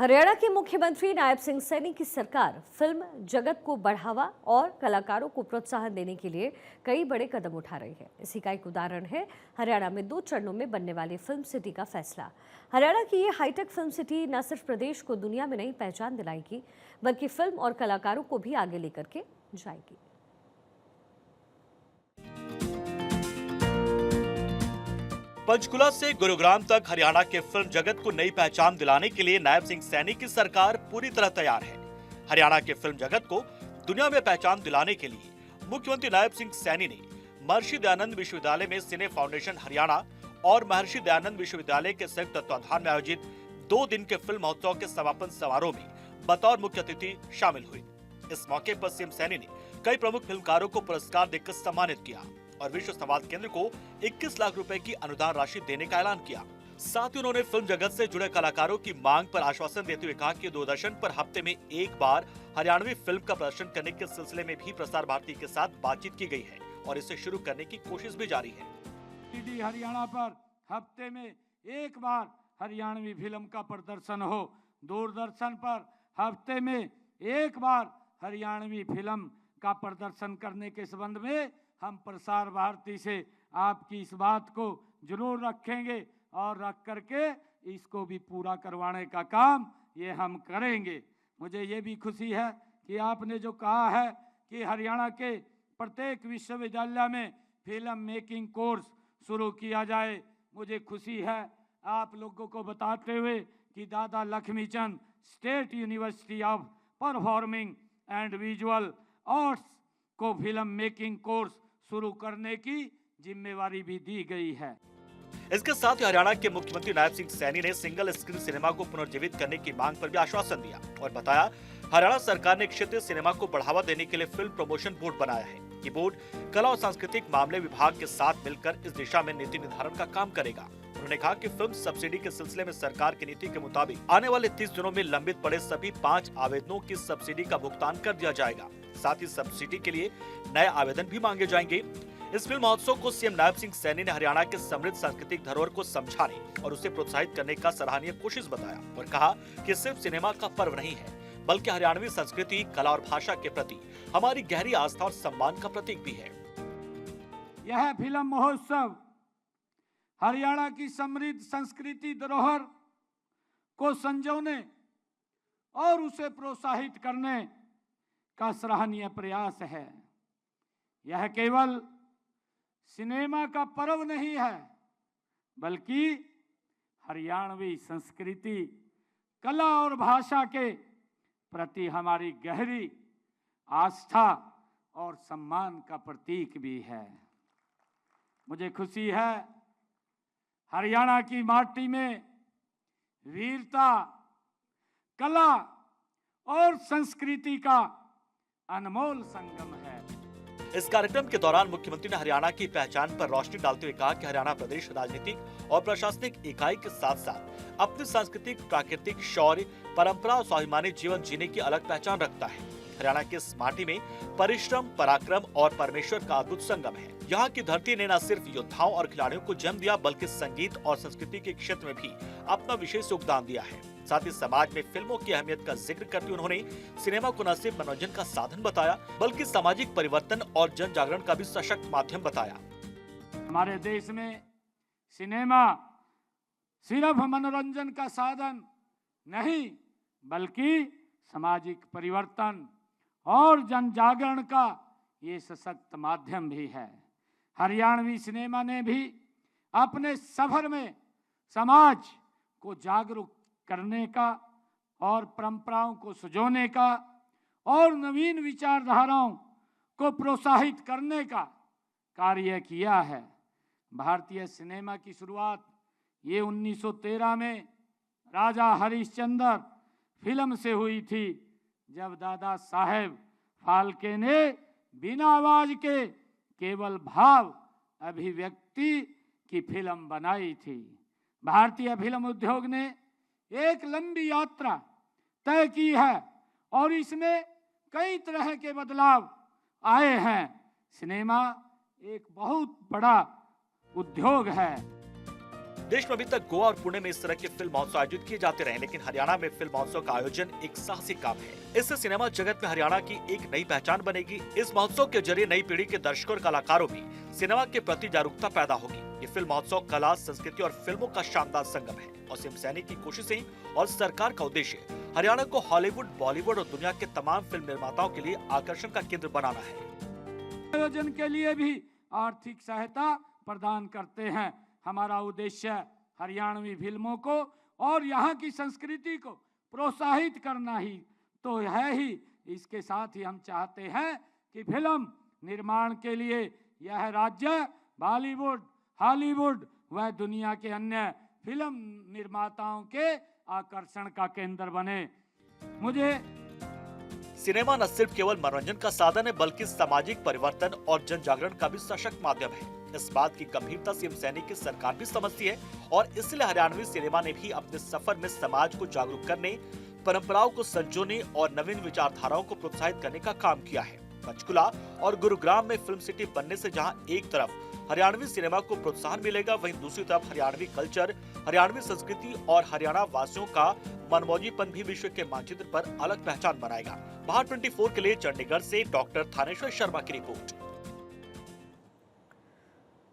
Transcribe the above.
हरियाणा के मुख्यमंत्री नायब सिंह सैनी की सरकार फिल्म जगत को बढ़ावा और कलाकारों को प्रोत्साहन देने के लिए कई बड़े कदम उठा रही है। इसी का एक उदाहरण है हरियाणा में 2 चरणों में बनने वाली फिल्म सिटी का फैसला। हरियाणा की ये हाईटेक फिल्म सिटी न सिर्फ प्रदेश को दुनिया में नई पहचान दिलाएगी, बल्कि फिल्म और कलाकारों को भी आगे लेकर के जाएगी। पंचकुला से गुरुग्राम तक हरियाणा के फिल्म जगत को नई पहचान दिलाने के लिए नायब सिंह सैनी की सरकार पूरी तरह तैयार है। हरियाणा के फिल्म जगत को दुनिया में पहचान दिलाने के लिए मुख्यमंत्री नायब सिंह सैनी ने महर्षि दयानंद विश्वविद्यालय में सिने फाउंडेशन हरियाणा और महर्षि दयानंद विश्वविद्यालय के संयुक्त तत्वाधान में आयोजित 2 दिन के फिल्म महोत्सव के समापन समारोह में बतौर मुख्य अतिथि शामिल हुई। इस मौके पर सीएम सैनी ने कई प्रमुख फिल्मकारों को पुरस्कार देकर सम्मानित किया और विश्व संवाद केंद्र को 21 लाख रुपए की अनुदान राशि देने का ऐलान किया। साथ ही उन्होंने फिल्म जगत से जुड़े कलाकारों की मांग पर आश्वासन देते हुए कहा कि दूरदर्शन पर हफ्ते में एक बार हरियाणवी फिल्म का प्रदर्शन करने के सिलसिले में भी प्रसार भारती के साथ बातचीत की गई है और इसे शुरू करने की कोशिश भी जारी है। डीडी हरियाणा पर हफ्ते में एक बार हरियाणवी फिल्म का प्रदर्शन हो, दूरदर्शन पर हफ्ते में एक बार हरियाणवी फिल्म का प्रदर्शन करने के संबंध में हम प्रसार भारती से आपकी इस बात को जरूर रखेंगे और रख करके इसको भी पूरा करवाने का काम ये हम करेंगे। मुझे ये भी खुशी है कि आपने जो कहा है कि हरियाणा के प्रत्येक विश्वविद्यालय में फिल्म मेकिंग कोर्स शुरू किया जाए। मुझे खुशी है आप लोगों को बताते हुए कि Dada Lakshmi Chand state university of performing and visual arts को फिल्म मेकिंग कोर्स शुरू करने की जिम्मेवारी भी दी गई है। इसके साथ ही हरियाणा के मुख्यमंत्री नायब सिंह सैनी ने सिंगल स्क्रीन सिनेमा को पुनर्जीवित करने की मांग पर भी आश्वासन दिया और बताया हरियाणा सरकार ने क्षेत्रीय सिनेमा को बढ़ावा देने के लिए फिल्म प्रमोशन बोर्ड बनाया है। ये बोर्ड कला और सांस्कृतिक मामले विभाग के साथ मिलकर इस दिशा में नीति निर्धारण का काम करेगा। उन्होंने कहा कि फिल्म सब्सिडी के सिलसिले में सरकार की नीति के मुताबिक आने वाले 30 दिनों में लंबित पड़े सभी 5 आवेदनों की सब्सिडी का भुगतान कर दिया जाएगा। साथ ही सब्सिडी के लिए नए आवेदन भी मांगे जाएंगे। इस फिल्म महोत्सव को सीएम नायब सिंह सैनी ने हरियाणा के समृद्ध सांस्कृतिक धरोहर को समझाने और उसे प्रोत्साहित करने का सराहनीय कोशिश बताया और कहा कि सिर्फ सिनेमा का पर्व नहीं है, बल्कि हरियाणवी संस्कृति, कला और भाषा के प्रति हमारी गहरी आस्था और सम्मान का प्रतीक भी है। यह फिल्म महोत्सव हरियाणा की समृद्ध संस्कृति धरोहर को संजोने और उसे प्रोत्साहित करने का सराहनीय प्रयास है। यह केवल सिनेमा का पर्व नहीं है, बल्कि हरियाणवी संस्कृति, कला और भाषा के प्रति हमारी गहरी आस्था और सम्मान का प्रतीक भी है। मुझे खुशी है हरियाणा की माटी में वीरता, कला और संस्कृति का अनमोल संगम है। इस कार्यक्रम के दौरान मुख्यमंत्री ने हरियाणा की पहचान पर रोशनी डालते हुए कहा कि हरियाणा प्रदेश राजनीतिक और प्रशासनिक इकाई के साथ साथ अपनी सांस्कृतिक, प्राकृतिक शौर्य, परंपरा और स्वाभिमानी जीवन जीने की अलग पहचान रखता है। हरियाणा की इस माटी में परिश्रम, पराक्रम और परमेश्वर का अद्भुत संगम है। यहाँ की धरती ने न सिर्फ योद्धाओं और खिलाड़ियों को जन्म दिया, बल्कि संगीत और संस्कृति के क्षेत्र में भी अपना विशेष योगदान दिया है। साथ ही समाज में फिल्मों की अहमियत का जिक्र करते हुए उन्होंने सिनेमा को न सिर्फ मनोरंजन का साधन बताया, बल्कि सामाजिक परिवर्तन और जन जागरण का भी सशक्त माध्यम बताया। हमारे देश में सिनेमा सिर्फ मनोरंजन का साधन नहीं, बल्कि सामाजिक परिवर्तन और जन जागरण का ये सशक्त माध्यम भी है। हरियाणवी सिनेमा ने भी अपने सफर में समाज को जागरूक करने का और परंपराओं को सजोने का और नवीन विचारधाराओं को प्रोत्साहित करने का कार्य किया है। भारतीय सिनेमा की शुरुआत ये 1913 में राजा हरिश्चंद्र फिल्म से हुई थी, जब दादा साहेब फाल्के ने बिना आवाज के केवल भाव अभिव्यक्ति की फिल्म बनाई थी। भारतीय फिल्म उद्योग ने एक लंबी यात्रा तय की है और इसमें कई तरह के बदलाव आए हैं। सिनेमा एक बहुत बड़ा उद्योग है। देश में अभी तक गोवा और पुणे में इस तरह के फिल्म महोत्सव आयोजित किए जाते रहे, लेकिन हरियाणा में फिल्म महोत्सव का आयोजन एक साहसिक काम है। इससे सिनेमा जगत में हरियाणा की एक नई पहचान बनेगी। इस महोत्सव के जरिए नई पीढ़ी के दर्शकों और कलाकारों में सिनेमा के प्रति जागरूकता पैदा होगी। ये फिल्म महोत्सव कला, संस्कृति और फिल्मों का शानदार संगम है और सीएम सैनी की कोशिशें और सरकार का उद्देश्य हरियाणा को हॉलीवुड, बॉलीवुड और दुनिया के तमाम फिल्म निर्माताओं के लिए आकर्षण का केंद्र बनाना है। आयोजन के लिए भी आर्थिक सहायता प्रदान करते हैं। हमारा उद्देश्य हरियाणवी फिल्मों को और यहाँ की संस्कृति को प्रोत्साहित करना ही तो है ही। इसके साथ ही हम चाहते हैं कि फिल्म निर्माण के लिए यह राज्य बॉलीवुड, हॉलीवुड व दुनिया के अन्य फिल्म निर्माताओं के आकर्षण का केंद्र बने। मुझे सिनेमा न सिर्फ केवल मनोरंजन का साधन है, बल्कि सामाजिक परिवर्तन और जन जागरण का भी सशक्त माध्यम है। इस बात की गंभीरता सीएम सैनी की सरकार भी समझती है और इसलिए हरियाणवी सिनेमा ने भी अपने सफर में समाज को जागरूक करने, परंपराओं को संजोने और नवीन विचारधाराओं को प्रोत्साहित करने का काम किया है। पंचकुला और गुरुग्राम में फिल्म सिटी बनने से जहां एक तरफ हरियाणवी सिनेमा को प्रोत्साहन मिलेगा, वहीं दूसरी तरफ हरियाणवी कल्चर, हरियाणवी संस्कृति और हरियाणा वासियों का मनमौजीपन भी विश्व के मानचित्र पर अलग पहचान बनाएगा। बाहर 24 के लिए चंडीगढ़ से डॉक्टर थानेश्वर शर्मा की रिपोर्ट।